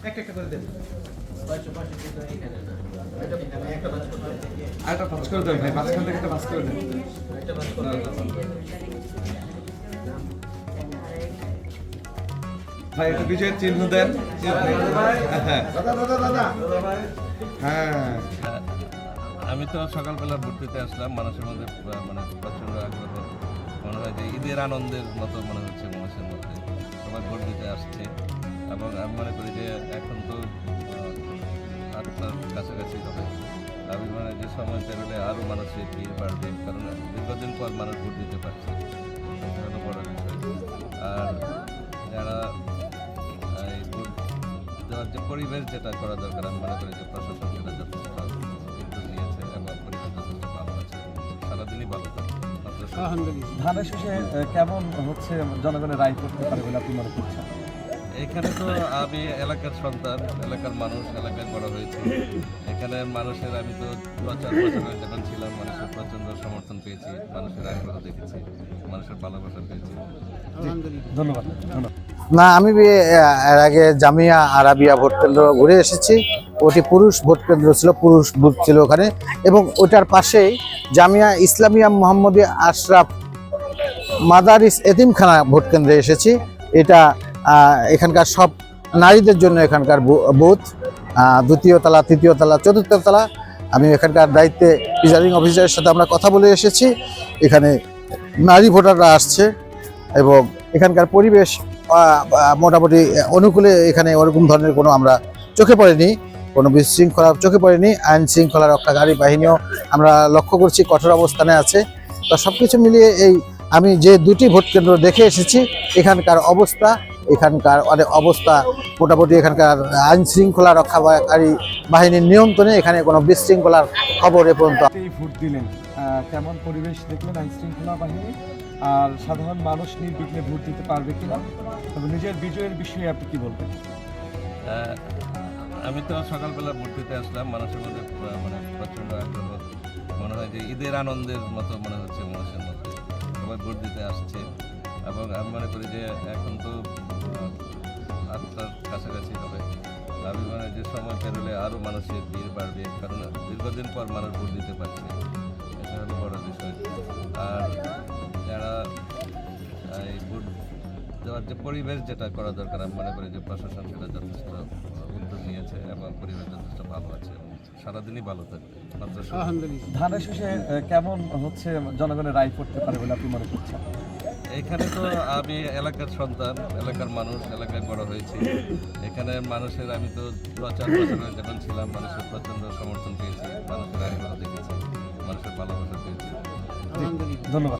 একটা একটা করে দেন। আরেকটা ভাঁজ করে দেন ভাই, মাঝখান থেকে একটা ভাঁজ করে দেন। ভাই একটা বিজয়ের চিহ্ন দেন। হ্যাঁ হ্যাঁ। আমি তো সকালবেলা ভোট দিতে আসলাম, মানুষের মধ্যে মানে প্রচণ্ড আগ্রহ, মনে হয় যে ঈদের আনন্দের মতো মনে হচ্ছে মানুষের মধ্যে, সবাই ভোট দিতে আসছে। এবং আমি মনে করি যে এখন তো 8টার কাছাকাছি হবে, আমি মনে হয় যে সময় পেরোলে আরও মানুষের ভিড় বাড়বে, কারণ দীর্ঘদিন পর মানুষ ভোট দিতে পারছে, এটা হলো বড় বিষয়। আর যারা এই ভোট দেওয়ার যে পরিবেশ যেটা করা দরকার, আমি মনে করি যে প্রশাসন সেটা যথেষ্ট উদ্যোগ নিয়েছে এবং পরিবেশ যথেষ্ট ভালো আছে, সারাদিনই ভালো থাকে। ধানের শেষে কেমন হচ্ছে জনগণের রায় করতে পারে বলে আপনি মনে করছেন? এখানে তো আমি এলাকার সন্তান, এলাকার মানুষ, এলাকায় বড় হয়েছি। এখানে মানুষের, আমি তো 4 বছর যখন ছিলাম, মানুষের প্রচণ্ড সমর্থন পেয়েছি, মানুষের আগ্রহ দেখেছি, মানুষের ভালোবাসা পেয়েছি। ধন্যবাদ। না, আমি এর আগে জামিয়া আরাবিয়া ভোট কেন্দ্র ঘুরে এসেছি। ওটি পুরুষ ভোট কেন্দ্র ছিল, পুরুষ বুথ ছিল ওখানে, এবং ওটার পাশেই জামিয়া ইসলামিয়া মোহাম্মদিয়া আশরাফ মাদারিস এতিমখানা ভোট কেন্দ্রে এসেছি। এটা এখানকার সব নারীদের জন্য এখানকার বুথ, 2য় তলা, 3য় তলা, 4র্থ তলা। আমি এখানকার দায়িত্বে প্রিজাইডিং অফিসারের সাথে আমরা কথা বলে এসেছি। এখানে নারী ভোটাররা আসছে এবং এখানকার পরিবেশ মোটামুটি অনুকূলে, এখানে ওরকম ধরনের কোনো আমরা চোখে পড়েনি, কোনো বিশৃঙ্খলা চোখে পড়েনি। আইন শৃঙ্খলা রক্ষাকারী বাহিনীও আমরা লক্ষ্য করছি কঠোর অবস্থানে আছে। তো সব কিছু মিলিয়ে এই আমি যে 2টি ভোট কেন্দ্র দেখে এসেছি, এখানকার অবস্থা মোটামুটি এখানকার আইন শৃঙ্খলা রক্ষাকারী বাহিনীর নিয়ন্ত্রণে, এখানে কোনো বিশৃঙ্খলার খবর এ পর্যন্ত। এই ভোট দিলেন, কেমন পরিবেশ দেখলেন আইন শৃঙ্খলা বাহিনী, আর সাধারণ মানুষ নির্বিঘ্নে ভোট দিতে পারবে কিনা, তবে নিজের বিজয়ের বিষয়ে আপনি কি বলবেন? আমি তো সকালবেলা ভোট দিতে আসলাম, মানুষের মধ্যে মানে প্রচণ্ড আগ্রহ, মনে হয় যে ঈদের আনন্দের মতো মনে হচ্ছে মানুষের মধ্যে, সবাই ভোট দিতে আসছে। এবং আমি মনে করি যে এখন তো 8টার কাছাকাছি হবে, আমি মনে হয় যে সময় পেরোলে আরও মানুষের ভিড় বাড়বে, কারণ দীর্ঘদিন পর মানুষ ভোট দিতে পারছে, এটা হলো বড় বিষয়। আর যারা এই ভোট দেওয়ার যে পরিবেশ যেটা করা দরকার, আমি মনে করি যে প্রশাসন সেটা যথেষ্ট উদ্যোগ নিয়েছে এবং পরিবেশ যথেষ্ট ভালো আছে, সারাদিনই ভালো থাকবে। ধানের শেষে কেমন হচ্ছে জনগণের রায় করতে পারে বলে আপনি মনে করছেন? এখানে তো আমি এলাকার সন্তান, এলাকার মানুষ, এলাকায় বড় হয়েছি। এখানে মানুষের, আমি তো 4 বছর যখন ছিলাম, মানুষের প্রচণ্ড সমর্থন পেয়েছি, মানুষের আগ্রহ দেখেছি, মানুষের ভালোবাসা পেয়েছি। ধন্যবাদ।